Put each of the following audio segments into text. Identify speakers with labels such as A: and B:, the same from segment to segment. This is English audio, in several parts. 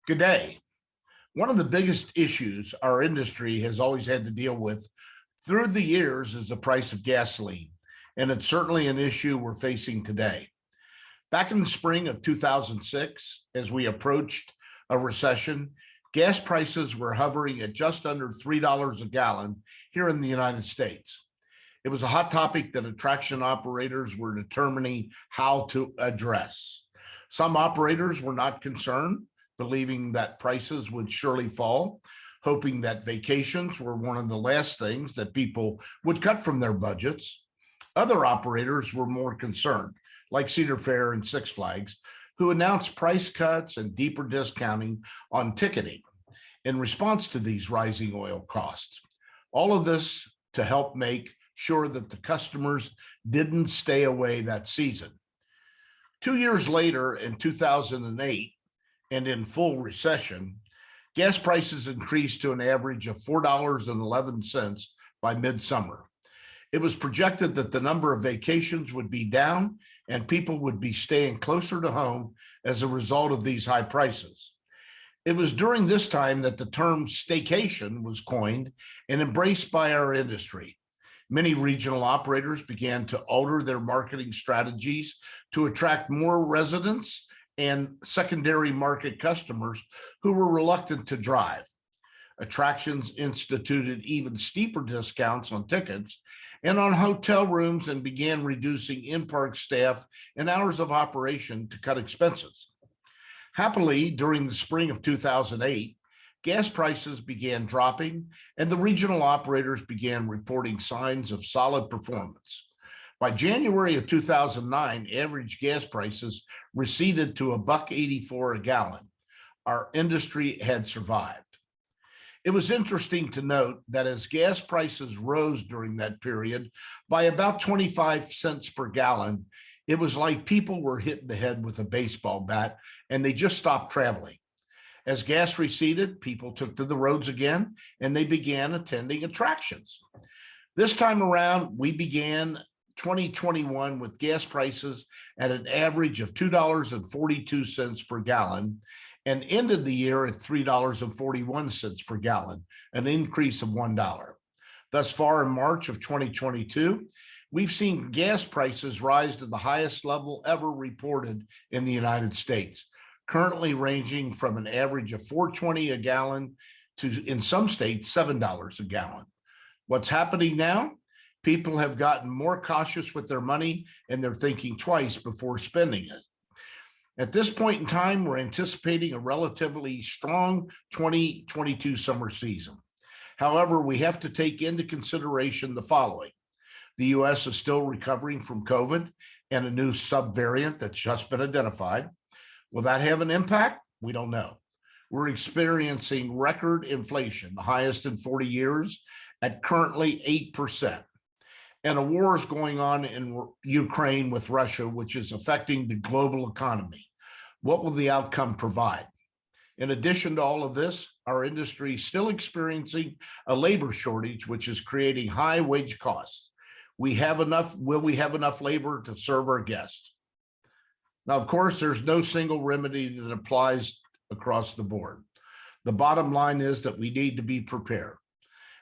A: Good day. One of the biggest issues our industry has always had to deal with through the years is the price of gasoline, and it's certainly an issue we're facing today. Back in the spring of 2006, as we approached a recession, gas prices were hovering at just under $3 a gallon here in the United States. It was a hot topic that attraction operators were determining how to address. Some operators were not concerned, believing that prices would surely fall, hoping that vacations were one of the last things that people would cut from their budgets. Other operators were more concerned, like Cedar Fair and Six Flags, who announced price cuts and deeper discounting on ticketing in response to these rising oil costs. All of this to help make sure that the customers didn't stay away that season. 2 years later, in 2008, and in full recession, gas prices increased to an average of $4.11 by midsummer. It was projected that the number of vacations would be down and people would be staying closer to home as a result of these high prices. It was during this time that the term staycation was coined and embraced by our industry. Many regional operators began to alter their marketing strategies to attract more residents and secondary market customers who were reluctant to drive. Attractions instituted even steeper discounts on tickets and on hotel rooms and began reducing in-park staff and hours of operation to cut expenses. Happily, during the spring of 2008, gas prices began dropping and the regional operators began reporting signs of solid performance. By January of 2009, average gas prices receded to $1.84 a gallon. Our industry had survived. It was interesting to note that as gas prices rose during that period by about 25 cents per gallon, it was like people were hit in the head with a baseball bat and they just stopped traveling. As gas receded, people took to the roads again and they began attending attractions. This time around, we began 2021 with gas prices at an average of $2.42 per gallon and ended the year at $3.41 per gallon, an increase of $1. Thus far in March of 2022, we've seen gas prices rise to the highest level ever reported in the United States, currently ranging from an average of $4.20 a gallon to, in some states, $7 a gallon. What's happening now? People have gotten more cautious with their money and they're thinking twice before spending it. At this point in time, we're anticipating a relatively strong 2022 summer season. However, we have to take into consideration the following. The US is still recovering from COVID and a new subvariant that's just been identified. Will that have an impact? We don't know. We're experiencing record inflation, the highest in 40 years, at currently 8%. And a war is going on in Ukraine with Russia, which is affecting the global economy. What will the outcome provide? In addition to all of this, our industry is still experiencing a labor shortage, which is creating high wage costs. Will we have enough labor to serve our guests? Now, of course, there's no single remedy that applies across the board. The bottom line is that we need to be prepared.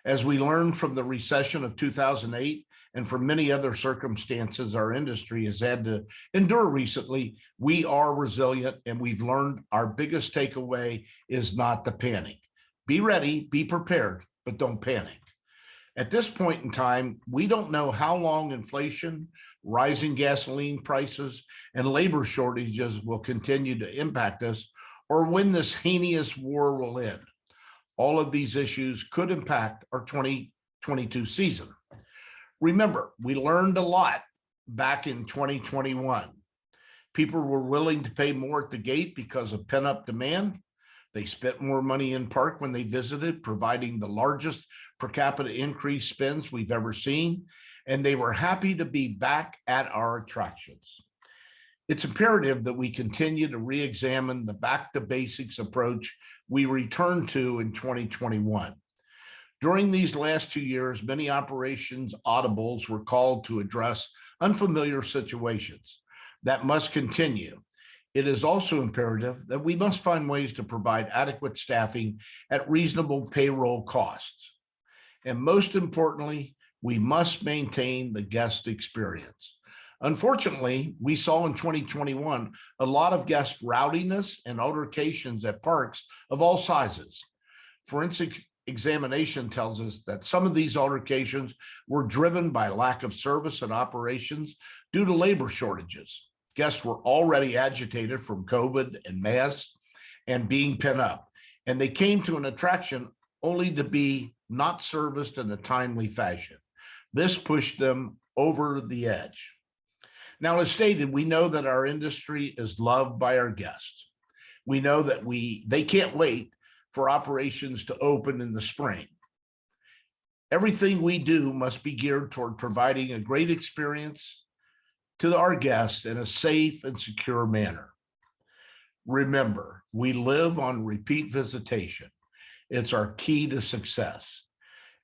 A: As we learned from the recession of 2008 and from many other circumstances our industry has had to endure recently, we are resilient and we've learned our biggest takeaway is not to panic. Be ready, be prepared, but don't panic. At this point in time, we don't know how long inflation, rising gasoline prices, and labor shortages will continue to impact us or when this heinous war will end. All of these issues could impact our 2022 season. Remember, we learned a lot back in 2021. People were willing to pay more at the gate because of pent-up demand. They spent more money in park when they visited, providing the largest per capita increase spends we've ever seen, and they were happy to be back at our attractions. It's imperative that we continue to re-examine the back to basics approach we returned to in 2021. During these last 2 years, many operations audibles were called to address unfamiliar situations. That must continue. It is also imperative that we must find ways to provide adequate staffing at reasonable payroll costs. And most importantly, we must maintain the guest experience. Unfortunately, we saw in 2021 a lot of guest rowdiness and altercations at parks of all sizes. Forensic examination tells us that some of these altercations were driven by lack of service and operations due to labor shortages. Guests were already agitated from COVID and masks and being pent up, and they came to an attraction only to be not serviced in a timely fashion. This pushed them over the edge. Now, as stated, we know that our industry is loved by our guests. We know that they can't wait for operations to open in the spring. Everything we do must be geared toward providing a great experience to our guests in a safe and secure manner. Remember, we live on repeat visitation. It's our key to success.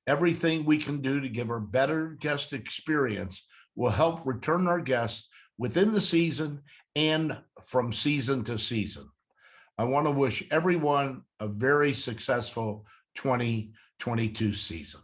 A: Everything we can do to give a better guest experience will help return our guests within the season and from season to season. I want to wish everyone a very successful 2022 season.